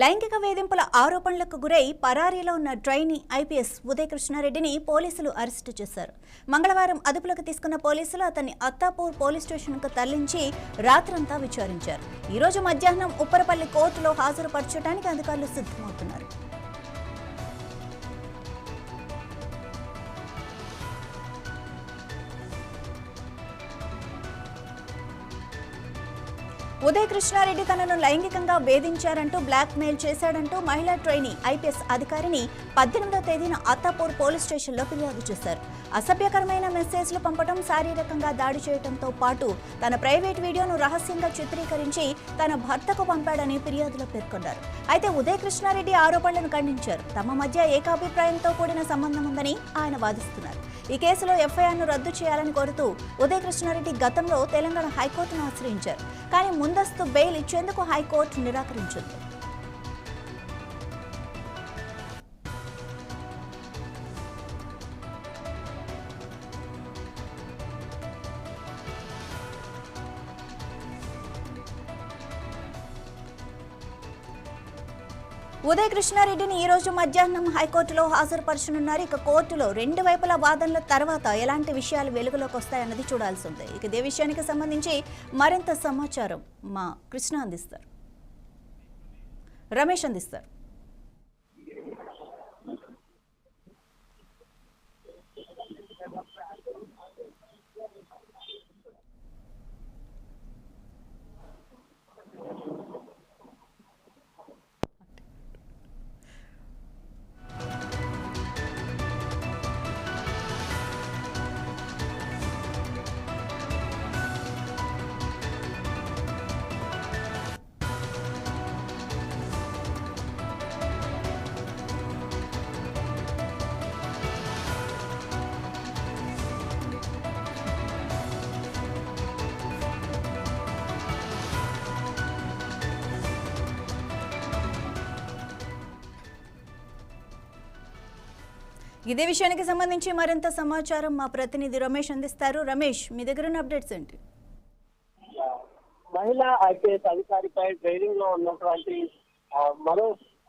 లైంగిక వేధింపుల ఆరోపణలకు గురై పరారీలో ఉన్న ట్రైనీ ఐపీఎస్ ఉదయ్ కృష్ణారెడ్డిని పోలీసులు అరెస్టు చేశారు. మంగళవారం అదుపులోకి తీసుకున్న పోలీసులు అతన్ని అత్తాపూర్ పోలీస్ స్టేషన్కు తరలించి రాత్రంతా విచారించారు. ఈ రోజు మధ్యాహ్నం ఉప్పరపల్లి కోర్టులో హాజరుపరచడానికి అధికారులు సిద్ధమవుతున్నారు. ఉదయ్ కృష్ణారెడ్డి తనను లైంగికంగా వేధించారంటూ బ్లాక్ మెయిల్ చేశాడంటూ మహిళా ట్రైనీ ఐపీఎస్ అధికారిని 18వ తేదీన అత్తాపూర్ పోలీస్ స్టేషన్లో ఫిర్యాదు చేశారు. అసభ్యకరమైన మెసేజ్లు పంపడం, శారీరకంగా దాడి చేయడంతో పాటు తన ప్రైవేట్ వీడియోను రహస్యంగా చిత్రీకరించి తన భర్తకు పంపాడని ఫిర్యాదులో పేర్కొన్నారు. అయితే ఉదయ్ కృష్ణారెడ్డి ఆరోపణలను ఖండించారు. తమ మధ్య ఏకాభిప్రాయంతో కూడిన సంబంధం ఉందని ఆయన వాదిస్తున్నారు. ఈ కేసులో ఎఫ్ఐఆర్ను రద్దు చేయాలని కోరుతూ ఉదయ్ కృష్ణారెడ్డి గతంలో తెలంగాణ హైకోర్టును ఆశ్రయించారు. కానీ ముందస్తు బెయిల్ ఇచ్చేందుకు హైకోర్టు నిరాకరించింది. ఉదయ్ కృష్ణారెడ్డిని ఈ రోజు మధ్యాహ్నం హైకోర్టులో హాజరుపరచనున్నారు. ఇక కోర్టులో రెండు వైపుల వాదనల తర్వాత ఎలాంటి విషయాలు వెలుగులోకి వస్తాయన్నది చూడాల్సి ఉంది. ఇక ఇదే విషయానికి సంబంధించి మరింత సమాచారం మా కృష్ణ అందిస్తారు, రమేష్ అందిస్తారు. ఇదే విషయానికి సంబంధించి మరింత సమాచారం మా ప్రతినిధి రమేష్ అందిస్తారు. రమేష్, మీ దగ్గర ఉన్న అప్డేట్స్ ఏంటి? మహిళా ఐపీఎస్ అధికారిపై ట్రైనింగ్ లో ఉన్నటువంటి మరో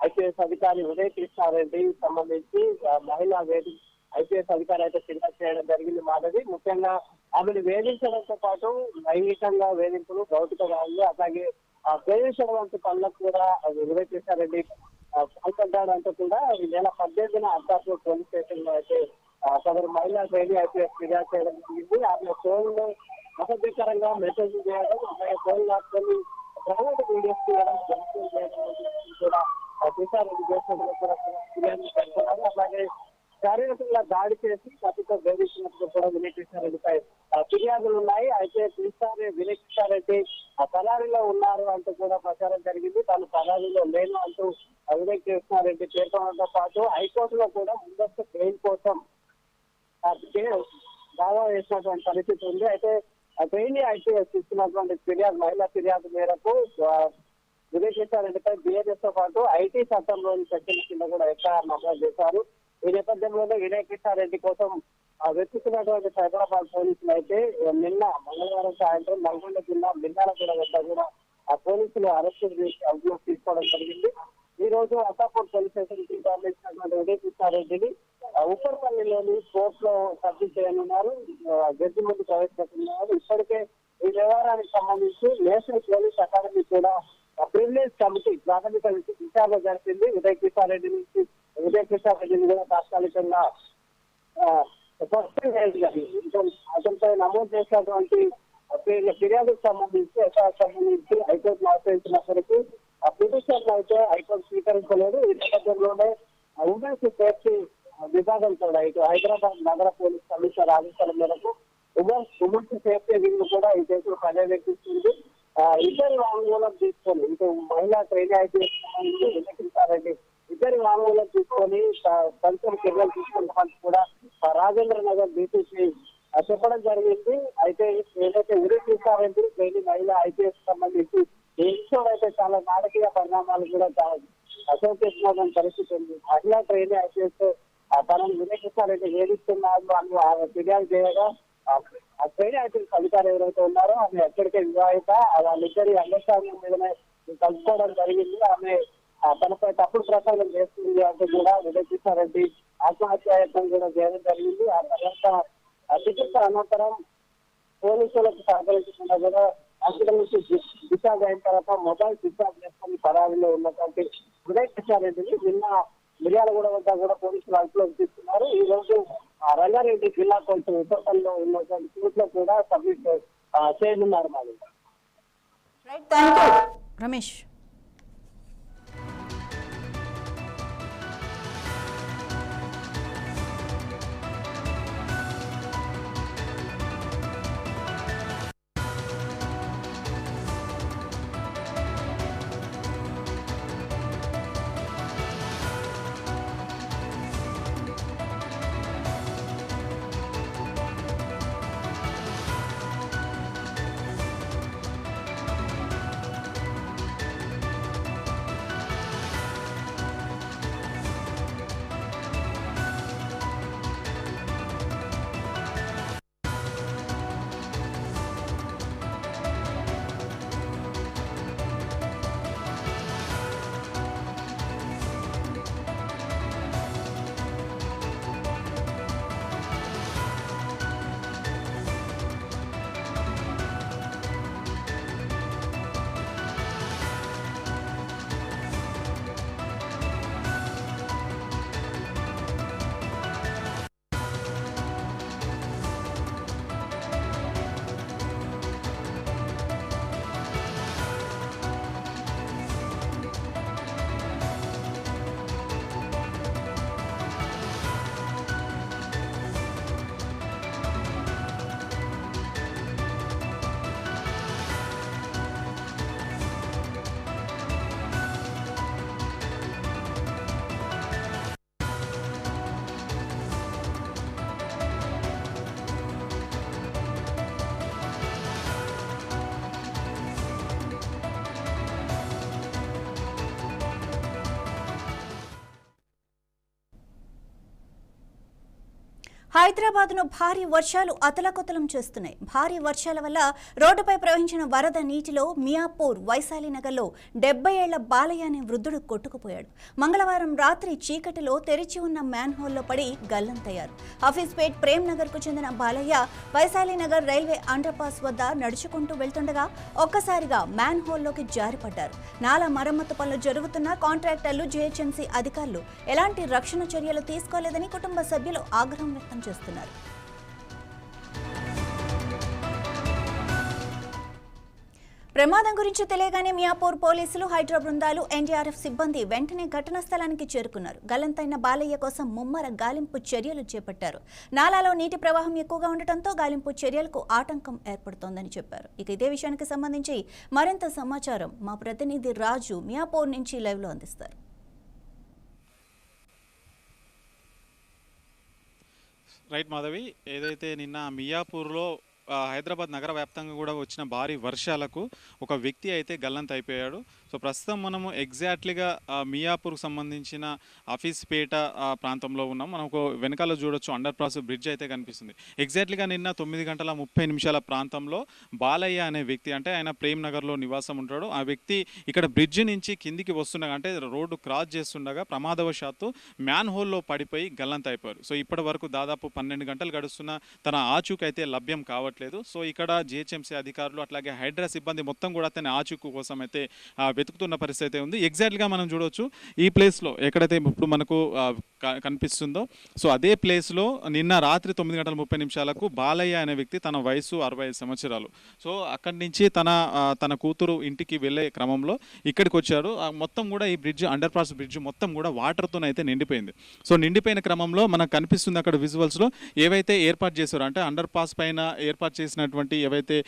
ఐపీఎస్ అధికారి ఉదయ్ కృష్ణారెడ్డి సంబంధించి మహిళా ఐపీఎస్ అధికారి అయితే ఫిర్యాదు చేయడం జరిగింది. మాధవి ముఖ్యంగా ఆమెను వేధించడంతో పాటు లైంగికంగా వేధింపులు, భౌతిక దాడులు, అలాగే వేధించడం వంటి పనులకు కూడా ఉదయ్ కృష్ణారెడ్డి పాల్పడ్డాడంటూ కూడా ఈ నెల 18న అత్తాపూర్ పోలీస్ స్టేషన్ లో అయితే సదరు మహిళా ట్రైనీ ఐపీఎస్ ఫిర్యాదు చేయడం జరిగింది. ఆమె ఫోన్ లో అసభ్యకరంగా మెసేజ్ చేయడం, అలాగే ఫోన్ లాక్కొని ప్రైవేట్ వీడియోస్ తీయడం కూడా కృష్ణారెడ్డి చేసినట్టు కూడా ఫిర్యాదు చేస్తున్నారు. అలాగే శారీరకంగా దాడి చేసి కత్తితో వేధించినట్టు కూడా వినయ్ కృష్ణారెడ్డిపై ఫిర్యాదులు ఉన్నాయి. అయితే వినయ్ కృష్ణారెడ్డి పరారీలో ఉన్నారు అంటూ కూడా ప్రచారం జరిగింది. తాను పరారీలో లేను అంటూ వినయ్ కృష్ణారెడ్డి పేర్కొనడంతో పాటు హైకోర్టులో కూడా ముందస్తు బెయిల్ కోసం దావా వేసినటువంటి పరిస్థితి ఉంది. అయితే ట్రైనీ ఐపీఎస్ ఇచ్చినటువంటి మహిళా ఫిర్యాదు మేరకు వినయ్ కృష్ణారెడ్డిపై బిఎన్ఎస్ తో పాటు ఐటీ చట్టంలోని సెక్షన్ కింద కూడా ఎఫ్ఐఆర్ నమోదు చేశారు. ఈ నేపథ్యంలోనే వినయ్ కృష్ణారెడ్డి కోసం వెతుకుతున్నటువంటి సైబరాబాద్ పోలీసులు అయితే నిన్న మంగళవారం సాయంత్రం నల్గొండ జిల్లా మిర్యాలగూడ వద్ద కూడా పోలీసులు అరెస్టు చేసి అదుపులోకి తీసుకోవడం జరిగింది. ఈ రోజు అత్తాపూర్ పోలీస్ స్టేషన్ కి తరలించినటువంటి ఉదయ్ కృష్ణారెడ్డిని ఉప్పర్పల్లిలోని కోర్టు లో సబ్మిట్ చేయనున్నారు. జడ్జి ముందు ప్రవేశపెట్టున్నారు. ఇప్పటికే ఈ వ్యవహారానికి సంబంధించి నేషనల్ పోలీస్ అకాడమీ కూడా ప్రివిలేజ్ కమిటీ ప్రాథమిక విచారణ జరిపింది. ఉదయ్ కృష్ణారెడ్డిని కూడా తాత్కాలికంగా అతనిపై నమోదు చేసినటువంటి ఫిర్యాదుకు సంబంధించి హైకోర్టును ఆశ్రయించినప్పటికీ ఆ పిటిషన్ అయితే హైకోర్టు స్వీకరించలేదు. ఈ నేపథ్యంలోనే ఉమెన్స్ సేఫ్టీ విభాగం కూడా ఇటు హైదరాబాద్ నగర పోలీస్ కమిషనర్ ఆదేశాల మేరకు ఉమెన్స్ సేఫ్టీ వింగ్ కూడా ఈ కేసులో పర్యవేక్షిస్తుంది. ఇద్దరి వాంగ్మూలం తీసుకొని ఇటు మహిళా ట్రైనీ ఐపీఎస్ సంబంధించి ఉదయ్ కృష్ణారెడ్డి ఇద్దరి వాంగ్మూలం తీసుకొని తదుపరి చర్యలు తీసుకుంటామని కూడా రాజేంద్ర నగర్ బీసీసీ చెప్పడం జరిగింది. అయితే ఏదైతే ఉదయ్ కృష్ణారెడ్డి ట్రైనీ మహిళా ఐపీఎస్ సంబంధించి ఈ విషయంలో అయితే చాలా నాటకీయ పరిణామాలు కూడా అసోసియేషన్ పరిస్థితి ఉంది. మహిళా ట్రైనీ ఐపీఎస్ తనను వినయ్ కృష్ణారెడ్డి వేధిస్తున్నారు అని ఫిర్యాదు చేయగా ట్రైనీ ఐపీఎస్ అధికారి ఎవరైతే ఉన్నారో ఆమె ఎక్కడికే వివాహిత, వాళ్ళిద్దరి అండర్స్టాండింగ్ మీదనే కలుసుకోవడం జరిగింది. ఆమె తనపై తప్పుడు ప్రచారం చేస్తుంది అంటూ కూడా ఉదయ్ కృష్ణారెడ్డి ఆత్మహత్యాయత్నం కూడా చేయడం జరిగింది. ఆ తర్వాత చికిత్స అనంతరం పోలీసులకు సహకరించకుండా కూడా హాస్పిటల్ నుంచి డిశ్చార్జ్ అయిన తర్వాత మొబైల్ స్విచ్ ఆఫ్ చేసుకుని పరారీలో ఉన్నటువంటి ఉదయ్ కృష్ణారెడ్డిని నిన్న మిర్యాలగూడ వద్ద కూడా పోలీసులు అదుపులోకి తీసుకున్నారు. ఈ రోజు రంగారెడ్డి జిల్లా కొంచెం ఉపరిలో ఉన్నటువంటి కోర్టులో కూడా సబ్మిట్ చేయనున్నారు. రమేష్. హైదరాబాద్ను భారీ వర్షాలు అతలాకుతలం చేస్తున్నాయి. భారీ వర్షాల వల్ల రోడ్డుపై ప్రవహించిన వరద నీటిలో మియాపూర్ వైశాలి నగర్లో 70 ఏళ్ల బాలయ్య అనే వృద్ధుడు కొట్టుకుపోయాడు. మంగళవారం రాత్రి చీకటిలో తెరిచి ఉన్న మ్యాన్ హోల్లో పడి గల్లంతయ్యారు. హఫీజ్పేట్ ప్రేమ్ నగర్కు చెందిన Balayya Vaishali Nagar railway under pass వద్ద నడుచుకుంటూ వెళ్తుండగా ఒక్కసారిగా మ్యాన్ హోల్లోకి జారిపడ్డారు. నాలా మరమ్మతు పనులు జరుగుతున్న కాంట్రాక్టర్లు, జీహెచ్ఎంసీ అధికారులు ఎలాంటి రక్షణ చర్యలు తీసుకోలేదని కుటుంబ సభ్యులు ఆగ్రహం వ్యక్తం చేస్తున్నారు. ప్రమాదం గురించి తెలియగానే మియాపూర్ పోలీసులు, హైడ్రా బృందాలు, ఎన్డీఆర్ఎఫ్ సిబ్బంది వెంటనే ఘటనా స్థలానికి చేరుకున్నారు. గల్లంతైన బాలయ్య కోసం ముమ్మర గాలింపు చర్యలు చేపట్టారు. నాలాలో నీటి ప్రవాహం ఎక్కువగా ఉండటంతో గాలింపు చర్యలకు ఆటంకం ఏర్పడుతోందని చెప్పారు. ఇక ఇదే విషయానికి సంబంధించి మరింత సమాచారం మా ప్రతినిధి రాజు మియాపూర్ నుంచి లైవ్లో అందిస్తారు. రైట్ మాధవి, ఏదైతే నిన్న మియాపూర్లో హైదరాబాద్ నగర వ్యాప్తంగా కూడా వచ్చిన భారీ వర్షాలకు ఒక వ్యక్తి అయితే గల్లంత అయిపోయాడు. సో ప్రస్తుతం మనము ఎగ్జాక్ట్లీగా మియాపూర్కు సంబంధించిన ఆఫీస్పేట ప్రాంతంలో ఉన్నాం. మనకు వెనకాల చూడొచ్చు అండర్ పాస్ బ్రిడ్జ్ అయితే కనిపిస్తుంది. ఎగ్జాక్ట్లీగా నిన్న 9:30 ప్రాంతంలో బాలయ్య అనే వ్యక్తి, అంటే ఆయన ప్రేమ్ నగర్లో నివాసం ఉంటాడు. ఆ వ్యక్తి ఇక్కడ బ్రిడ్జ్ నుంచి కిందికి వస్తుండగా, అంటే రోడ్డు క్రాస్ చేస్తుండగా ప్రమాదవశాత్తు మ్యాన్ హోల్లో పడిపోయి గల్లంత అయిపోయారు. సో ఇప్పటి వరకు దాదాపు 12 గంటలు గడుస్తున్న తన ఆచూకు అయితే లభ్యం కావట్లేదు. సో ఇక్కడ జిహెచ్ఎంసీ అధికారులు అట్లాగే హైడ్రా సిబ్బంది మొత్తం కూడా తన ఆచూకు కోసం అయితే వెతుకుతున్న పరిస్థితి ఉంది. ఎగ్జాక్ట్గా మనం చూడవచ్చు ఈ ప్లేస్లో ఎక్కడైతే ఇప్పుడు మనకు కనిపిస్తుందో, సో అదే ప్లేస్లో నిన్న రాత్రి 9:30 బాలయ్య అనే వ్యక్తి, తన వయసు 65 సంవత్సరాలు, సో అక్కడి నుంచి తన కూతురు ఇంటికి వెళ్ళే క్రమంలో ఇక్కడికి వచ్చాడు. మొత్తం కూడా ఈ బ్రిడ్జ్, అండర్ పాస్ బ్రిడ్జ్ మొత్తం కూడా వాటర్తోనైతే నిండిపోయింది. సో నిండిపోయిన క్రమంలో మనకు కనిపిస్తుంది అక్కడ విజువల్స్లో ఏవైతే ఏర్పాటు చేశారో, అంటే అండర్ పాస్ పైన ఏర్పాటు చేసినటువంటి ఏవైతే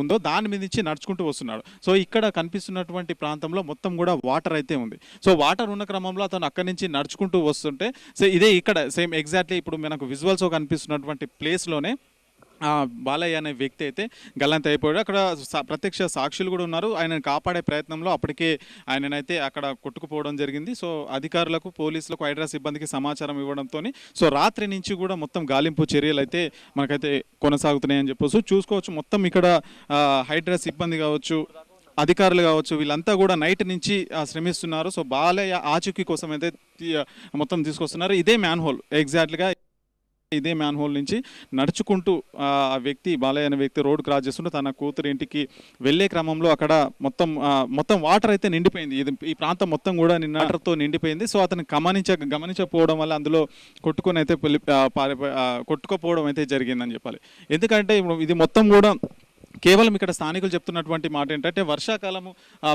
ఉందో దాని మీద నుంచి నడుచుకుంటూ వస్తున్నాడు. సో ఇక్కడ కనిపిస్తున్నటువంటి ప్రాంతంలో మొత్తం కూడా వాటర్ అయితే ఉంది. సో వాటర్ ఉన్న క్రమంలో అతను అక్కడి నుంచి నడుచుకుంటూ వస్తుంటే, సో ఇదే ఇక్కడ సేమ్ ఎగ్జాక్ట్లీ ఇప్పుడు మనకు విజువల్స్ కనిపిస్తున్నటువంటి ప్లేస్లోనే బాలయ్య అనే వ్యక్తి అయితే గల్లంత అయిపోయాడు. అక్కడ ప్రత్యక్ష సాక్షులు కూడా ఉన్నారు. ఆయనను కాపాడే ప్రయత్నంలో అప్పటికే ఆయననైతే అక్కడ కొట్టుకుపోవడం జరిగింది. సో అధికారులకు, పోలీసులకు, హైడ్రా సిబ్బందికి సమాచారం ఇవ్వడంతో సో రాత్రి నుంచి కూడా మొత్తం గాలింపు చర్యలు అయితే మనకైతే కొనసాగుతున్నాయని చెప్పొచ్చు. చూసుకోవచ్చు మొత్తం ఇక్కడ హైడ్రా సిబ్బంది కావచ్చు, అధికారులు కావచ్చు వీళ్ళంతా కూడా నైట్ నుంచి శ్రమిస్తున్నారు. సో బాలయ్య ఆచూకీ కోసం అయితే మొత్తం తీసుకొస్తున్నారు. ఇదే మ్యాన్ హోల్, ఎగ్జాక్ట్గా ఇదే మ్యాన్ హోల్ నుంచి నడుచుకుంటూ ఆ వ్యక్తి బాలయ్య అనే వ్యక్తి రోడ్ క్రాస్ చేస్తుంటూ తన కూతురు ఇంటికి వెళ్ళే క్రమంలో అక్కడ మొత్తం వాటర్ అయితే నిండిపోయింది. ఈ ప్రాంతం మొత్తం కూడా నిన్న వాటర్తో నిండిపోయింది. సో అతను గమనించకపోవడం వల్ల అందులో కొట్టుకుపోవడం అయితే జరిగిందని చెప్పాలి. ఎందుకంటే ఇప్పుడు ఇది మొత్తం కూడా కేవలం ఇక్కడ స్థానికులు చెప్తున్నటువంటి మాట ఏంటంటే వర్షాకాలం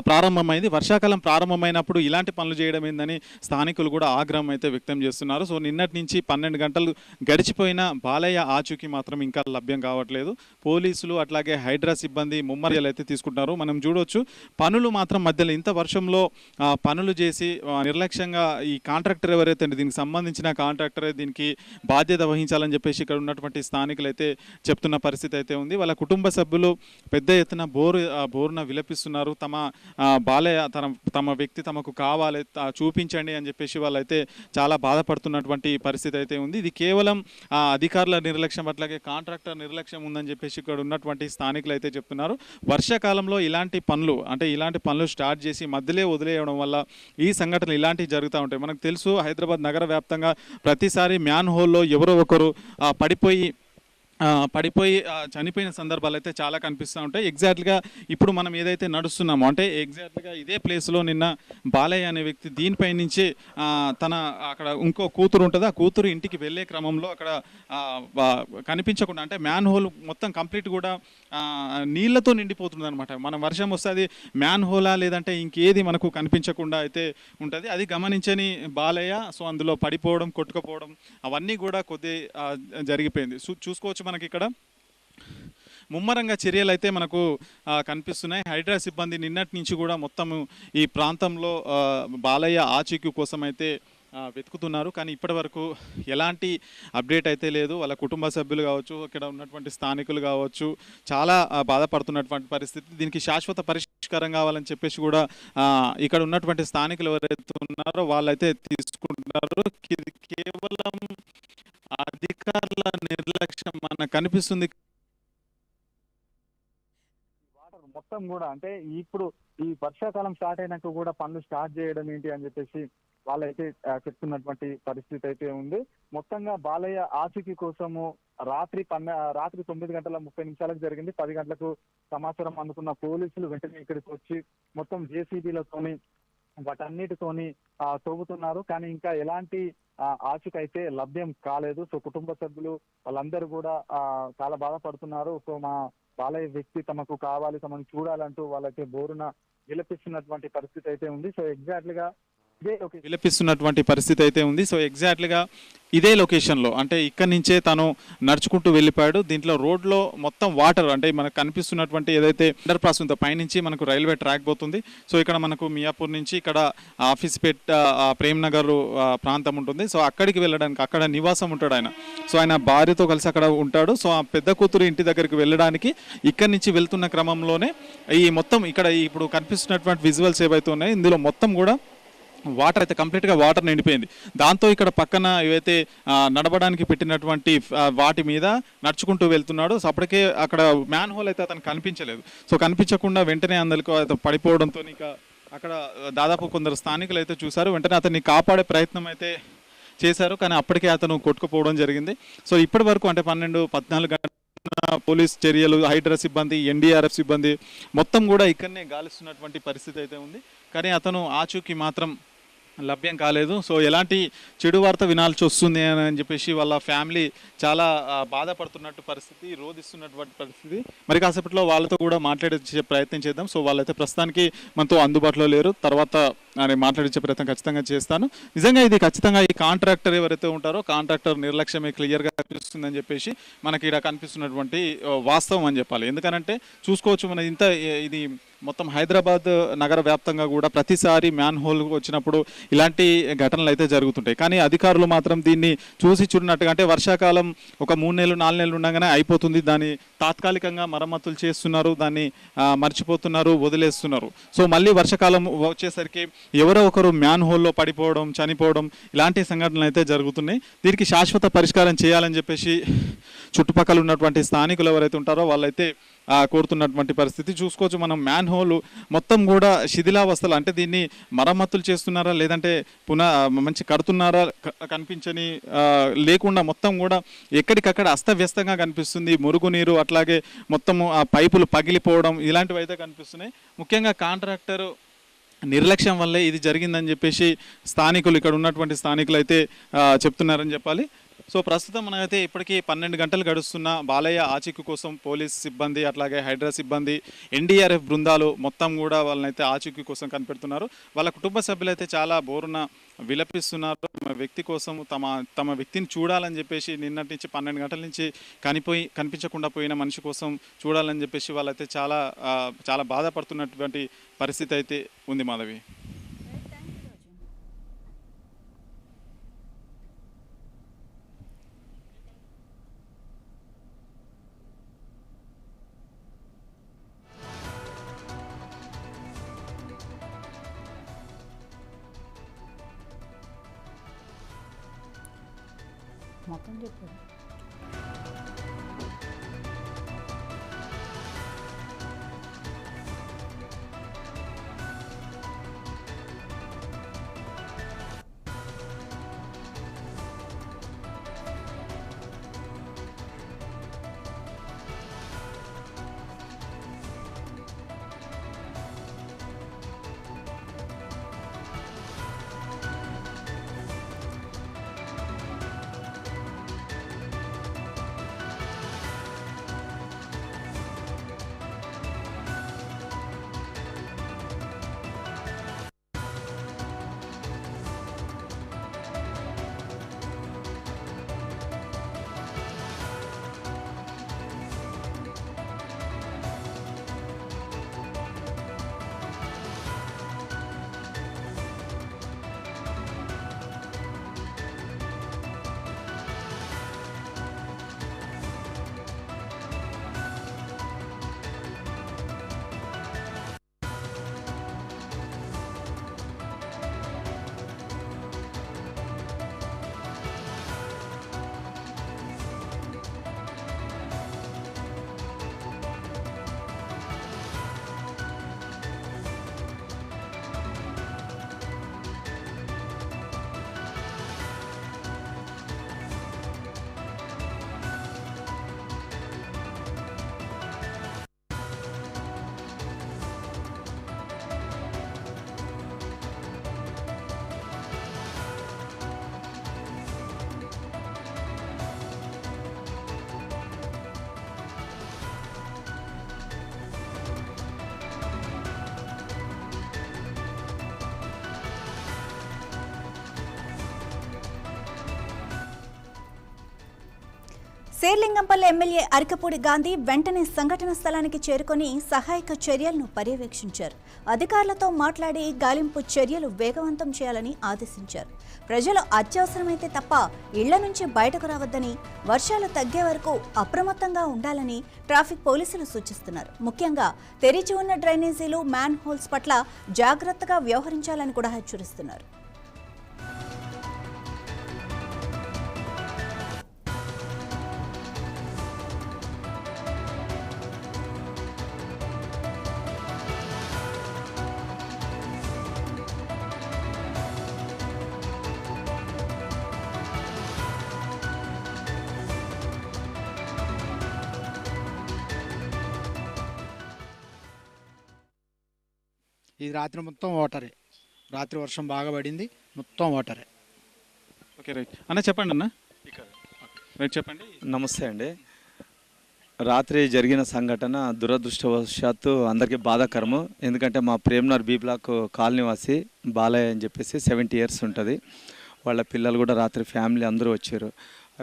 ప్రారంభమైంది. వర్షాకాలం ప్రారంభమైనప్పుడు ఇలాంటి పనులు చేయడం ఏందని స్థానికులు కూడా ఆగ్రహం అయితే వ్యక్తం చేస్తున్నారు. సో నిన్నటి నుంచి 12 గంటలు గడిచిపోయిన బాలయ్య ఆచూకీ మాత్రం ఇంకా లభ్యం కావట్లేదు. పోలీసులు అట్లాగే హైడ్రా సిబ్బంది ముమ్మర్యాలు అయితే తీసుకుంటున్నారు. మనం చూడవచ్చు పనులు మాత్రం మధ్యలో ఇంత వర్షంలో పనులు చేసి నిర్లక్ష్యంగా ఈ కాంట్రాక్టర్ ఎవరైతే దీనికి సంబంధించిన కాంట్రాక్టరే దీనికి బాధ్యత వహించాలని చెప్పేసి ఇక్కడ ఉన్నటువంటి స్థానికులు అయితే చెప్తున్న పరిస్థితి అయితే ఉంది. వాళ్ళ కుటుంబ సభ్యులు పెద్ద ఎత్తున బోరున విలపిస్తున్నారు. బాలయ్య తమ వ్యక్తి తమకు కావాలి చూపించండి అని చెప్పేసి వాళ్ళైతే చాలా బాధపడుతున్నటువంటి పరిస్థితి అయితే ఉంది. ఇది కేవలం అధికారుల నిర్లక్ష్యం అట్లాగే కాంట్రాక్టర్ నిర్లక్ష్యం ఉందని చెప్పేసి ఇక్కడ ఉన్నటువంటి స్థానికులు అయితే చెప్తున్నారు. వర్షాకాలంలో ఇలాంటి పనులు స్టార్ట్ చేసి మధ్యలో వదిలేయడం వల్ల ఈ సంఘటనలు ఇలాంటివి జరుగుతూ ఉంటాయి. మనకు తెలుసు హైదరాబాద్ నగర వ్యాప్తంగా ప్రతిసారి మ్యాన్ హోల్లో ఎవరో ఒకరు పడిపోయి చనిపోయిన సందర్భాలు అయితే చాలా కనిపిస్తూ ఉంటాయి. ఎగ్జాక్ట్గా ఇప్పుడు మనం ఏదైతే నడుస్తున్నామో అంటే ఎగ్జాక్ట్గా ఇదే ప్లేస్లో నిన్న బాలయ్య అనే వ్యక్తి దీనిపై నుంచి తన అక్కడ ఇంకో కూతురు ఉంటుంది. ఆ కూతురు ఇంటికి వెళ్ళే క్రమంలో అక్కడ కనిపించకుండా అంటే మ్యాన్ హోల్ మొత్తం కంప్లీట్ కూడా నీళ్లతో నిండిపోతుంది అనమాట. మనం వర్షం వస్తే అది మ్యాన్ హోలా లేదంటే ఇంకేది మనకు కనిపించకుండా అయితే ఉంటుంది. అది గమనించని బాలయ్య సో అందులో పడిపోవడం కొట్టుకుపోవడం అవన్నీ కూడా జరిగిపోయింది. చూసుకోవచ్చు మనకి ఇక్కడ ముమ్మరంగా చర్యలు అయితే మనకు కనిపిస్తున్నాయి. హైడ్రా సిబ్బంది నిన్నటి నుంచి కూడా మొత్తము ఈ ప్రాంతంలో బాలయ్య ఆచూకీ కోసం అయితే వెతుకుతున్నారు. కానీ ఇప్పటి వరకు ఎలాంటి అప్డేట్ అయితే లేదు. వాళ్ళ కుటుంబ సభ్యులు కావచ్చు ఇక్కడ ఉన్నటువంటి స్థానికులు కావచ్చు చాలా బాధపడుతున్నటువంటి పరిస్థితి. దీనికి శాశ్వత పరిష్కారం కావాలని చెప్పేసి కూడా ఇక్కడ ఉన్నటువంటి స్థానికులు ఎవరైతే ఉన్నారో వాళ్ళైతే తీసుకుంటున్నారు. ఇది కేవలం అధికారుల నిర్లక్ష్యం మనకు కనిపిస్తుంది. వాటర్ మొత్తం కూడా అంటే ఇప్పుడు ఈ వర్షాకాలం స్టార్ట్ అయినాక కూడా పనులు స్టార్ట్ చేయడం ఏంటి అని చెప్పేసి వాళ్ళైతే చెప్తున్నటువంటి పరిస్థితి అయితే ఉంది. మొత్తంగా బాలయ్య ఆచూకీ కోసము రాత్రి 9:30 జరిగింది. 10 గంటలకు సమాచారం అందుకున్న పోలీసులు వెంటనే ఇక్కడికి వచ్చి మొత్తం జేసీబీలతోని వాటన్నిటితోని తవ్వుతున్నారు. కానీ ఇంకా ఎలాంటి ఆచూకీ అయితే లభ్యం కాలేదు. సో కుటుంబ సభ్యులు వాళ్ళందరూ కూడా చాలా బాధపడుతున్నారు. సో మా బాలయ్య వ్యక్తి తమకు కావాలి, తమను చూడాలంటూ వాళ్ళైతే బోరున విలపిస్తున్నటువంటి పరిస్థితి అయితే ఉంది. సో విలపిస్తున్నటువంటి పరిస్థితి అయితే ఉంది. సో ఎగ్జాక్ట్గా ఇదే లొకేషన్లో అంటే ఇక్కడి నుంచే తను నడుచుకుంటూ వెళ్ళిపోయాడు. దీంట్లో రోడ్లో మొత్తం వాటర్ అంటే మనకు కనిపిస్తున్నటువంటి ఏదైతే అండర్ పాస్ ఉందో పైనుంచి మనకు రైల్వే ట్రాక్ పోతుంది. సో ఇక్కడ మనకు మియాపూర్ నుంచి ఇక్కడ ఆఫీస్పేట్ ప్రేమ్ నగర్ ప్రాంతం ఉంటుంది. సో అక్కడికి వెళ్ళడానికి అక్కడ నివాసం ఉంటాడు ఆయన. సో ఆయన భార్యతో కలిసి అక్కడ ఉంటాడు. సో ఆ పెద్ద కూతురు ఇంటి దగ్గరికి వెళ్ళడానికి ఇక్కడి నుంచి వెళ్తున్న క్రమంలోనే ఈ మొత్తం ఇక్కడ ఇప్పుడు కనిపిస్తున్నటువంటి విజువల్స్ ఏవైతే ఉన్నాయో ఇందులో మొత్తం కూడా వాటర్ అయితే కంప్లీట్గా వాటర్ నిండిపోయింది. దాంతో ఇక్కడ పక్కన ఏవైతే నడవడానికి పెట్టినటువంటి వాటి మీద నడుచుకుంటూ వెళ్తున్నాడు. సో అప్పటికే అక్కడ మ్యాన్ హోల్ అయితే అతను కనిపించలేదు. సో కనిపించకుండా వెంటనే అందులో పడిపోవడంతో ఇక అక్కడ దాదాపు కొందరు స్థానికులు అయితే చూశారు. వెంటనే అతన్ని కాపాడే ప్రయత్నం అయితే చేశారు. కానీ అప్పటికే అతను కొట్టుకుపోవడం జరిగింది. సో ఇప్పటి వరకు అంటే 12-14 గంటల పోలీస్ చర్యలు, హైడ్రా సిబ్బంది, ఎన్డీఆర్ఎఫ్ సిబ్బంది మొత్తం కూడా ఇక్కడనే గాలిస్తున్నటువంటి పరిస్థితి అయితే ఉంది. కానీ అతను ఆచూకీ మాత్రం లభ్యం కాలేదు. సో ఎలాంటి చెడు వార్త వినాల్సి వస్తుంది అని చెప్పేసి వాళ్ళ ఫ్యామిలీ చాలా బాధపడుతున్నట్టు పరిస్థితి, రోధిస్తున్నటువంటి పరిస్థితి. మరి కాసేపట్లో వాళ్ళతో కూడా మాట్లాడించే ప్రయత్నం చేద్దాం. సో వాళ్ళైతే ప్రస్తుతానికి మనతో అందుబాటులో లేరు. తర్వాత మాట్లాడించే ప్రయత్నం ఖచ్చితంగా చేస్తాను. నిజంగా ఇది ఖచ్చితంగా ఈ కాంట్రాక్టర్ ఎవరైతే ఉంటారో కాంట్రాక్టర్ నిర్లక్ష్యమే క్లియర్గా కనిపిస్తుందని చెప్పేసి మనకి ఇక్కడ కనిపిస్తున్నటువంటి వాస్తవం అని చెప్పాలి. ఎందుకనంటే చూసుకోవచ్చు మన ఇది మొత్తం హైదరాబాద్ నగర వ్యాప్తంగా కూడా ప్రతిసారి మ్యాన్ హోల్ వచ్చినప్పుడు ఇలాంటి ఘటనలు అయితే జరుగుతుంటాయి. కానీ అధికారులు మాత్రం దీన్ని చూసి చూడనట్టుగా అంటే వర్షాకాలం ఒక 3 నెలలు 4 నెలలు ఉండగానే అయిపోతుంది, దాన్ని తాత్కాలికంగా మరమ్మతులు చేస్తున్నారు, దాన్ని మర్చిపోతున్నారు, వదిలేస్తున్నారు. సో మళ్ళీ వర్షాకాలం వచ్చేసరికి ఎవరో ఒకరు మ్యాన్ హోల్లో పడిపోవడం, చనిపోవడం ఇలాంటి సంఘటనలు అయితే జరుగుతున్నాయి. దీనికి శాశ్వత పరిష్కారం చేయాలని చెప్పేసి చుట్టుపక్కల ఉన్నటువంటి స్థానికులు ఎవరైతే ఉంటారో వాళ్ళైతే కోరుతున్నటువంటి పరిస్థితి చూసుకోవచ్చు. మనం మ్యాన్ హోల్ మొత్తం కూడా శిథిలావస్థలు, అంటే దీన్ని మరమ్మతులు చేస్తున్నారా లేదంటే మంచి కడుతున్నారా కనిపించని లేకుండా మొత్తం కూడా ఎక్కడికక్కడ అస్తవ్యస్తంగా కనిపిస్తుంది. మురుగునీరు అట్లాగే మొత్తము ఆ పైపులు పగిలిపోవడం ఇలాంటివి అయితే కనిపిస్తున్నాయి. ముఖ్యంగా కాంట్రాక్టర్ నిర్లక్ష్యం వల్లే ఇది జరిగిందని చెప్పేసి స్థానికులు, ఇక్కడ ఉన్నటువంటి స్థానికులు అయితే చెప్తున్నారని చెప్పాలి. సో ప్రస్తుతం మనమైతే ఇప్పటికీ 12 గంటలు గడుస్తున్న బాలయ్య ఆచూకీ కోసం పోలీస్ సిబ్బంది అట్లాగే హైడ్రా సిబ్బంది ఎన్డీఆర్ఎఫ్ బృందాలు మొత్తం కూడా వాళ్ళనైతే ఆచూకీ కోసం కనిపెడుతున్నారు. వాళ్ళ కుటుంబ సభ్యులు అయితే చాలా బోరున విలపిస్తున్నారు. తమ వ్యక్తి కోసం తమ వ్యక్తిని చూడాలని చెప్పేసి నిన్నటి నుంచి 12 గంటల నుంచి కనిపించకుండా పోయిన మనిషి కోసం చూడాలని చెప్పేసి వాళ్ళైతే చాలా బాధపడుతున్నటువంటి పరిస్థితి అయితే ఉంది మాధవి. మొత్తం చెప్పారు. శేర్లింగంపల్లి ఎమ్మెల్యే అరికపూడి గాంధీ వెంటనే సంఘటన స్థలానికి చేరుకొని సహాయక చర్యలను పర్యవేక్షించారు. అధికారులతో మాట్లాడి గాలింపు చర్యలు వేగవంతం చేయాలని ఆదేశించారు. ప్రజలు అత్యవసరమైతే తప్ప ఇళ్ల నుంచి బయటకు రావద్దని, వర్షాలు తగ్గే వరకు అప్రమత్తంగా ఉండాలని ట్రాఫిక్ పోలీసులు సూచిస్తున్నారు. ముఖ్యంగా తెరిచి ఉన్న డ్రైనేజీలు, మ్యాన్ హోల్స్ పట్ల జాగ్రత్తగా వ్యవహరించాలని కూడా హెచ్చరిస్తున్నారు. ఇది రాత్రి మొత్తం వాటరే, రాత్రి వర్షం బాగా పడింది, మొత్తం వాటరే. ఓకే రైట్ అన్న, చెప్పండి అన్న. రైట్ చెప్పండి. నమస్తే అండి. రాత్రి జరిగిన సంఘటన దురదృష్టవశాత్తు అందరికీ బాధాకరము. ఎందుకంటే మా ప్రేమ్నగర్ బి బ్లాక్ కాలనీవాసి బాలయ్య అని చెప్పేసి 70 years ఉంటుంది. వాళ్ళ పిల్లలు కూడా రాత్రి ఫ్యామిలీ అందరూ వచ్చారు.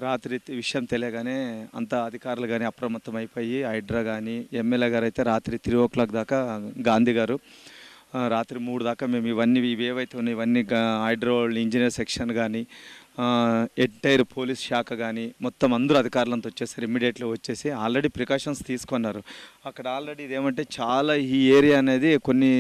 రాత్రి విషయం తెలియగానే అంతా అధికారులు కానీ అప్రమత్తం అయిపోయి హైడ్రా కానీ ఎమ్మెల్యే గారు అయితే రాత్రి 3 o'clock దాకా, గాంధీ గారు రాత్రి 3 దాకా మేము ఇవేవైతే ఉన్నాయి ఇవన్నీ హైడ్రో ఇంజనీర్ సెక్షన్ కానీ ఎంటైర్ పోలీస్ శాఖ కానీ మొత్తం అందరూ అధికారులంతా వచ్చేసారు. ఇమ్మీడియట్లీ వచ్చేసి ఆల్రెడీ ప్రికాషన్స్ తీసుకున్నారు. అక్కడ ఆల్రెడీ ఇదేమంటే చాలా ఈ ఏరియా అనేది కొన్ని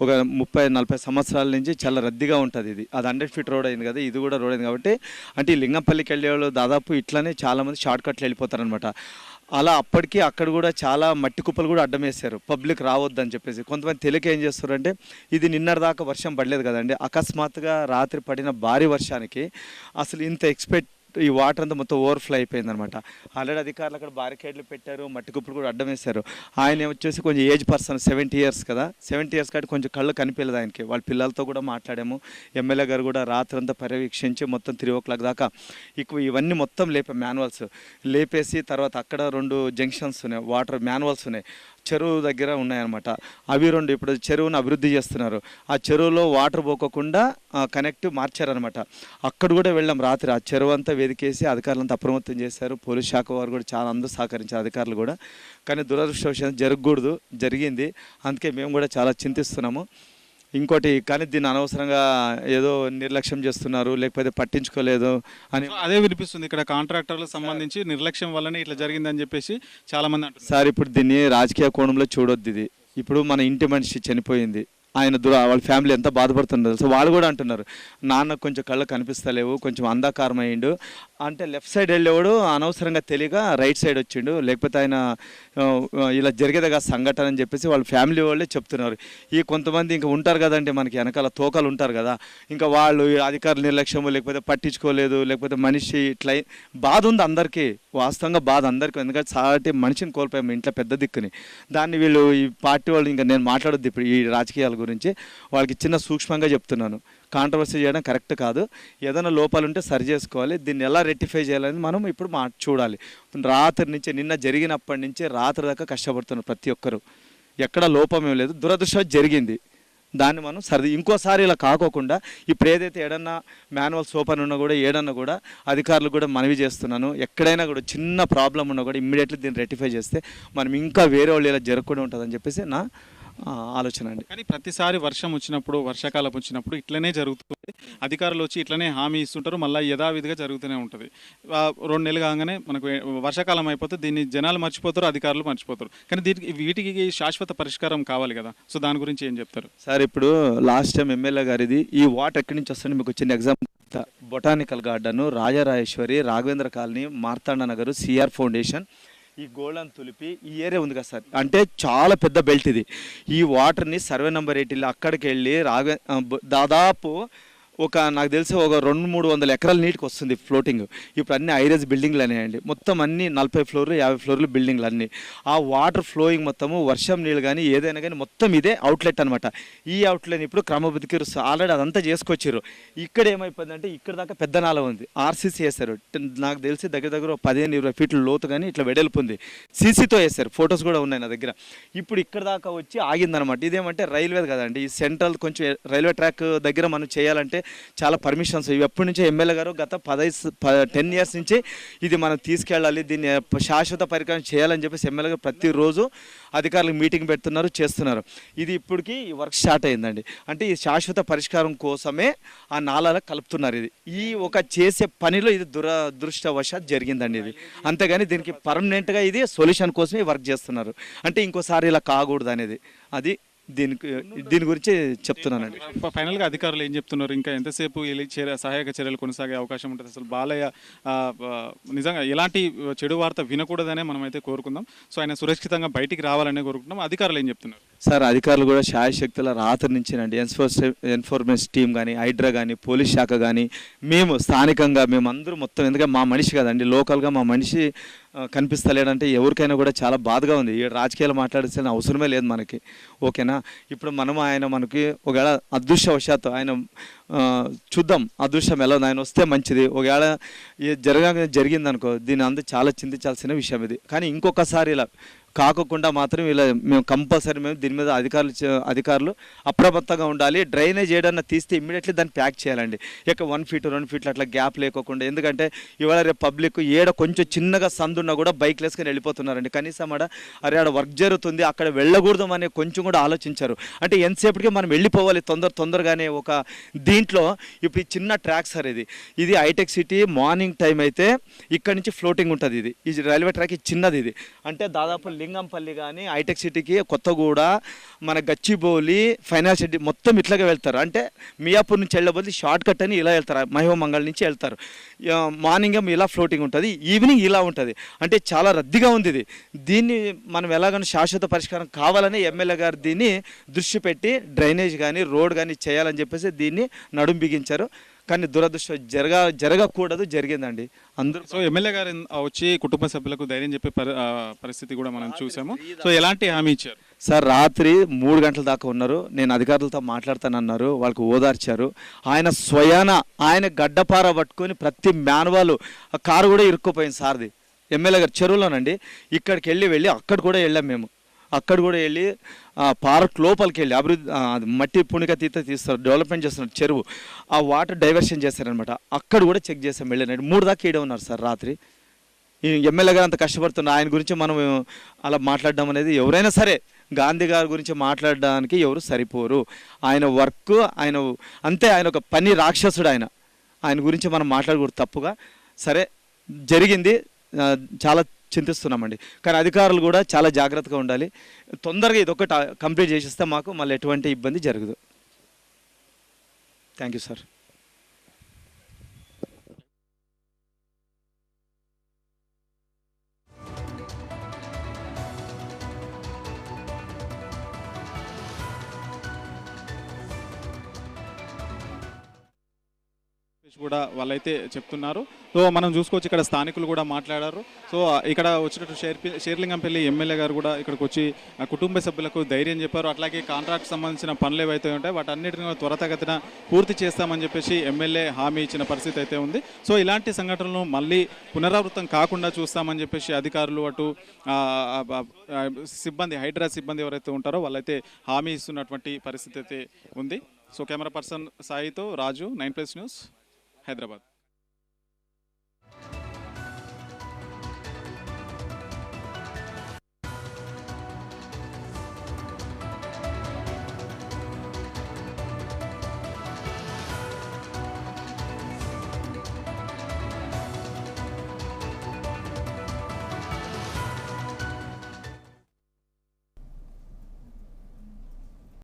ఒక 30-40 సంవత్సరాల నుంచి చాలా రద్దీగా ఉంటుంది. అది 100 feet రోడ్ అయింది కదా, ఇది కూడా రోడ్ అయింది కాబట్టి అంటే ఈ లింగంపల్లికి వెళ్ళే వాళ్ళు దాదాపు ఇట్లనే చాలామంది షార్ట్ కట్లు వెళ్ళిపోతారనమాట. అలా అప్పటికి అక్కడ కూడా చాలా మట్టి కుప్పలు కూడా అడ్డం వేశారు, పబ్లిక్ రావద్దని చెప్పేసి. కొంతమంది తెలియక ఏం చేస్తారంటే, ఇది నిన్నటిదాకా వర్షం పడలేదు కదండి, అకస్మాత్తుగా రాత్రి పడిన భారీ వర్షానికి అసలు ఇంత ఈ వాటర్ అంతా మొత్తం ఓవర్ఫ్లో అయిపోయిందనమాట. ఆల్రెడీ అధికారులు అక్కడ బారికేడ్లు పెట్టారు, మట్టి కుప్పలు కూడా అడ్డం వేశారు. ఆయన వచ్చేసి కొంచెం ఏజ్ పర్సన్, 70 years కదా, 70 years కాబట్టి కొంచెం కళ్ళు కనిపించలేదు ఆయనకి. వాళ్ళ పిల్లలతో కూడా మాట్లాడాము. ఎమ్మెల్యే గారు కూడా రాత్రంతా పర్యవేక్షించి మొత్తం 3 o'clock దాకా ఇవన్నీ మొత్తం మాన్యువల్స్ లేపేసి, తర్వాత అక్కడ 2 జంక్షన్స్ ఉన్నాయి, వాటర్ మాన్యువల్స్ ఉన్నాయి, చెరువు దగ్గర ఉన్నాయన్నమాట. అవి 2 ఇప్పుడు చెరువును అభివృద్ధి చేస్తున్నారు. ఆ చెరువులో వాటర్ పోకోకుండా కనెక్ట్ మార్చారనమాట. అక్కడ కూడా వెళ్ళాం రాత్రి. ఆ చెరువు అంతా వెదికేసి అధికారులంతా అప్రమత్తం చేశారు. పోలీస్ శాఖ వారు కూడా చాలా అందరూ సహకరించారు, అధికారులు కూడా. కానీ దురదృష్టవశాత్తు జరగకూడదు, జరిగింది. అందుకే మేము కూడా చాలా చింతిస్తున్నాము. ఇంకోటి, కానీ దీన్ని అనవసరంగా ఏదో నిర్లక్ష్యం చేస్తున్నారు, లేకపోతే పట్టించుకోలేదు అని అదే వినిపిస్తుంది. ఇక్కడ కాంట్రాక్టర్లకు సంబంధించి నిర్లక్ష్యం వల్లనే ఇట్లా జరిగిందని చెప్పేసి చాలా మంది అంటున్నారు. సార్, ఇప్పుడు దీన్ని రాజకీయ కోణంలో చూడొద్దు. ఇది ఇప్పుడు మన ఇంటి మనిషి చనిపోయింది, ఆయన వాళ్ళ ఫ్యామిలీ ఎంత బాధపడుతున్నారు. సో వాళ్ళు కూడా అంటున్నారు, నాన్న కొంచెం కళ్ళు కనిపిస్తలేవు, కొంచెం అంధకారం అయ్యిండు అంటే లెఫ్ట్ సైడ్ వెళ్ళేవాడు అనవసరంగా తెలియక రైట్ సైడ్ వచ్చిండు, లేకపోతే ఆయన ఇలా జరిగేదిగా సంఘటన అని చెప్పేసి వాళ్ళ ఫ్యామిలీ వాళ్ళే చెప్తున్నారు. ఈ కొంతమంది ఇంకా ఉంటారు కదండి, మనకి వెనకాల తోకలు ఉంటారు కదా, ఇంకా వాళ్ళు అధికారుల నిర్లక్ష్యము, లేకపోతే పట్టించుకోలేదు, లేకపోతే మనిషి ఇట్లా బాధ ఉంది అందరికీ. వాస్తవంగా బాధ అందరికీ, ఎందుకంటే సాటి మనిషిని కోల్పోయాము, ఇంట్లో పెద్ద దిక్కుని. దాన్ని వీళ్ళు ఈ పార్టీ వాళ్ళు, ఇంకా నేను మాట్లాడొద్దు ఇప్పుడు ఈ రాజకీయాల గురించి, వాళ్ళకి చిన్న సూక్ష్మంగా చెప్తున్నాను. కాంట్రవర్సీ చేయడం కరెక్ట్ కాదు. ఏదైనా లోపాలు ఉంటే సరి చేసుకోవాలి. దీన్ని ఎలా రెక్టిఫై చేయాలని మనం ఇప్పుడు చూడాలి. రాత్రి నుంచి, నిన్న జరిగినప్పటి నుంచి రాత్రి దాకా కష్టపడుతున్నారు ప్రతి ఒక్కరు. ఎక్కడ లోపం ఏం లేదు, దురదృష్టం జరిగింది. దాన్ని మనం ఇంకోసారి ఇలా కాకోకుండా ఇప్పుడు ఏదైతే ఏడన్నా మాన్యువల్స్ ఓపెన్ ఉన్నా కూడా, ఏడన్నా కూడా అధికారులు కూడా మనవి చేస్తున్నాను, ఎక్కడైనా కూడా చిన్న ప్రాబ్లం ఉన్నా కూడా ఇమ్మీడియట్లీ దీన్ని రెక్టిఫై చేస్తే మనం ఇంకా వేరే వాళ్ళు ఇలా జరగకుండా ఉంటుందని చెప్పేసి నా ఆలోచన అండి. కానీ ప్రతిసారి వర్షం వచ్చినప్పుడు, వర్షాకాలం వచ్చినప్పుడు ఇట్లనే జరుగుతుంది. అధికారులు వచ్చి ఇట్లనే హామీ ఇస్తుంటారు, మళ్ళీ యథావిధిగా జరుగుతూనే ఉంటుంది. 2 నెలలు కాగానే మనకు వర్షాకాలం అయిపోతే దీన్ని జనాలు మర్చిపోతారు, అధికారులు మర్చిపోతారు. కానీ వీటికి శాశ్వత పరిష్కారం కావాలి కదా. సో దాని గురించి ఏం చెప్తారు సార్? ఇప్పుడు లాస్ట్ టైం ఎమ్మెల్యే గారిది ఈ వాటర్ ఎక్కడి నుంచి వస్తుంది మీకు చిన్న example. Botanical garden, Rajarajeshwari, Raghavendra colony, Marthanda Nagar, CR foundation, ఈ గోల్డెన్ తులిపి ఈ ఏరియా ఉంది కదా సార్, అంటే చాలా పెద్ద బెల్ట్ ఇది. ఈ వాటర్ని సర్వే నెంబర్ 8 అక్కడికి వెళ్ళి దాదాపు నాకు తెలిసి ఒక 200-300 ఎకరాల నీటికి వస్తుంది ఫ్లోటింగ్. ఇప్పుడు అన్ని ఐరేజ్ బిల్డింగ్లు అనేయండి, మొత్తం అన్ని 40 floors 50 floors బిల్డింగ్లు అన్నీ. ఆ వాటర్ ఫ్లోయింగ్ మొత్తము వర్షం నీళ్ళు కానీ ఏదైనా కానీ మొత్తం ఇదే అవుట్లెట్ అనమాట. ఈ అవుట్లెట్ ఇప్పుడు క్రమబద్ధకి ఆల్రెడీ అదంతా చేసుకొచ్చారు. ఇక్కడ ఏమైపోయిందంటే ఇక్కడ దాకా పెద్ద నాల ఉంది, ఆర్సీసీ వేశారు. నాకు తెలిసి దగ్గర 15-20 feet లోతు కానీ ఇట్లా వెడల్పు ఉంది, సీసీతో వేశారు. ఫొటోస్ కూడా ఉన్నాయి నా దగ్గర. ఇప్పుడు ఇక్కడ దాకా వచ్చి ఆగిందనమాట. ఇదేమంటే రైల్వే కదండి, ఈ సెంట్రల్ కొంచెం రైల్వే ట్రాక్ దగ్గర మనం చేయాలంటే చాలా పర్మిషన్స్ ఇవి ఎప్పటి నుంచో ఎమ్మెల్యే గారు గత 10 years నుంచి ఇది మనం తీసుకెళ్ళాలి, దీన్ని శాశ్వత పరిష్కారం చేయాలని చెప్పేసి ఎమ్మెల్యే గారు ప్రతిరోజు అధికారులకు మీటింగ్ పెడుతున్నారు, చేస్తున్నారు. ఇది ఇప్పటికి వర్క్ స్టార్ట్ అయిందండి. అంటే ఈ శాశ్వత పరిష్కారం కోసమే ఆ నాలాలకు కలుపుతున్నారు. ఈ ఒక చేసే పనిలో ఇది దురదృష్టవశాత్ జరిగిందండి ఇది. అంతేగాని దీనికి పర్మనెంట్గా ఇది సొల్యూషన్ కోసమే వర్క్ చేస్తున్నారు. అంటే ఇంకోసారి ఇలా కాకూడదు అనేది అది దీని గురించి చెప్తున్నానండి. ఫైనల్గా అధికారులు ఏం చెప్తున్నారు? ఇంకా ఎంతసేపు సహాయక చర్యలు కొనసాగే అవకాశం ఉంటుంది? అసలు బాలయ్య నిజంగా ఎలాంటి చెడు వార్త వినకూడదనే మనం అయితే కోరుకుందాం. సో ఆయన సురక్షితంగా బయటికి రావాలనే కోరుకుంటున్నాం. అధికారులు ఏం చెప్తున్నారు? సార్, అధికారులు కూడా శాయశక్తుల రాత్రి నుంచినండి ఎన్ఫోర్స్మెంట్ టీమ్ కానీ, హైడ్రా కానీ, పోలీస్ శాఖ కానీ, మేము స్థానికంగా మేమందరూ మొత్తం, ఎందుకంటే మా మనిషి కదండి, లోకల్గా మా మనిషి కనిపిస్తలేడంటే ఎవరికైనా కూడా చాలా బాధగా ఉంది. ఈ రాజకీయాలు మాట్లాడాల్సిన అవసరమే లేదు మనకి, ఓకేనా? ఇప్పుడు ఆయన మనకి ఒకవేళ అదృష్టవశాత్తు ఆయన చూద్దాం, అదృష్టం ఎలా ఆయన వస్తే మంచిది. ఒకవేళ జరిగిందనుకో, దీని అంతా చాలా చింతించాల్సిన విషయం ఇది. కానీ ఇంకొకసారి ఇలా కాకుండా మాత్రం ఇలా మేము కంపల్సరీ దీని మీద అధికారులు అప్రమత్తంగా ఉండాలి. డ్రైనేజ్ ఏడన్నా తీస్తే ఇమ్మీడియట్లీ దాన్ని ప్యాక్ చేయాలండి. ఇక 1 feet 2 feet అట్లా గ్యాప్ లేకోకుండా. ఎందుకంటే ఇవాళ రేపు పబ్లిక్ కొంచెం చిన్నగా సందున్నా కూడా బైక్ వేసుకొని వెళ్ళిపోతున్నారండి. కనీసం ఆడ వర్క్ జరుగుతుంది, అక్కడ వెళ్ళకూడదు అనే కొంచెం కూడా ఆలోచించారు. అంటే ఎంతసేపటికి మనం వెళ్ళిపోవాలి తొందరగానే. ఒక దీంట్లో ఇప్పుడు ఈ చిన్న ట్రాక్ సార్, ఇది హైటెక్ సిటీ మార్నింగ్ టైం అయితే ఇక్కడ నుంచి ఫ్లోటింగ్ ఉంటుంది. ఇది రైల్వే ట్రాక్ చిన్నది. ఇది అంటే దాదాపు లింగంపల్లి కానీ హైటెక్ సిటీకి కొత్తగూడ మన గచ్చిబౌలి ఫైనాన్స్ సిటీ మొత్తం ఇట్లాగే వెళ్తారు. అంటే మియాపూర్ నుంచి వెళ్ళబోతే షార్ట్ కట్ అని ఇలా వెళ్తారు, మహిమమంగళ నుంచి వెళ్తారు. మార్నింగ్ ఏమో ఇలా ఫ్లోటింగ్ ఉంటుంది, ఈవినింగ్ ఇలా ఉంటుంది. అంటే చాలా రద్దీగా ఉంది ఇది. దీన్ని మనం ఎలాగైనా శాశ్వత పరిష్కారం కావాలని ఎమ్మెల్యే గారు దీన్ని దృష్టి పెట్టి డ్రైనేజ్ కానీ రోడ్ కానీ చేయాలని చెప్పేసి దీన్ని నడుం బిగించారు. కానీ దురదృష్టం జరగకూడదు, జరిగిందండి. అందరూ సో ఎమ్మెల్యే గారు వచ్చి కుటుంబ సభ్యులకు ధైర్యం చెప్పే పరిస్థితి కూడా మనం చూసాము. సో ఎలాంటి హామీ ఇచ్చారు సార్? రాత్రి 3 గంటల దాకా ఉన్నారు. నేను అధికారులతో మాట్లాడతానన్నారు, వాళ్ళకు ఓదార్చారు. ఆయన స్వయాన ఆయన గడ్డపార పట్టుకొని ప్రతి మానవాళ్ళు కారు కూడా ఇరుక్కుపోయింది సార్ది. ఎమ్మెల్యే గారు చెరువులోనండి, ఇక్కడికి వెళ్ళి అక్కడ కూడా వెళ్ళాం మేము. అక్కడ కూడా వెళ్ళి పార్క్ లోపలికి వెళ్ళి అభివృద్ధి మట్టి పుణిక తీస్తారు, డెవలప్మెంట్ చేస్తున్నారు చెరువు, ఆ వాటర్ డైవర్షన్ చేస్తారనమాట. అక్కడ కూడా చెక్ చేసాం వెళ్ళినట్టు. 3 దాకా ఈడే ఉన్నారు సార్ రాత్రి. ఈ ఎమ్మెల్యే గారు అంత కష్టపడుతున్నారు, ఆయన గురించి మనం అలా మాట్లాడడం అనేది, ఎవరైనా సరే గాంధీ గారి గురించి మాట్లాడడానికి ఎవరు సరిపోరు. ఆయన వర్క్ ఆయన అంతే, ఆయన ఒక పని రాక్షసుడు. ఆయన గురించి మనం మాట్లాడకూడదు తప్పుగా. సరే జరిగింది, చాలా చింతిస్తున్నామండి. కానీ అధికారులు కూడా చాలా జాగ్రత్తగా ఉండాలి. తొందరగా ఇదొకటి కంప్లీట్ చేసిస్తే మాకు మళ్ళీ ఎటువంటి ఇబ్బంది జరగదు. Thank you sir. కూడా వాళ్ళైతే చెప్తున్నారు. సో మనం చూసుకోవచ్చు, ఇక్కడ స్థానికులు కూడా మాట్లాడారు. సో ఇక్కడ వచ్చినట్టు షేర్లింగంపల్లి ఎమ్మెల్యే గారు కూడా ఇక్కడికి వచ్చి కుటుంబ సభ్యులకు ధైర్యం చెప్పారు. అట్లాగే కాంట్రాక్ట్ సంబంధించిన పనులు ఏవైతే ఉంటాయో వాటన్నిటిని త్వరతగతిన పూర్తి చేస్తామని చెప్పేసి ఎమ్మెల్యే హామీ ఇచ్చిన పరిస్థితి అయితే ఉంది. సో ఇలాంటి సంఘటనలు మళ్ళీ పునరావృతం కాకుండా చూస్తామని చెప్పేసి అధికారులు అటు సిబ్బంది, హైడ్రా సిబ్బంది ఎవరైతే ఉంటారో వాళ్ళైతే హామీ ఇస్తున్నటువంటి పరిస్థితి అయితే ఉంది. సో కెమెరా పర్సన్ సాయితో రాజు, 9+ న్యూస్, హైదరాబాద్.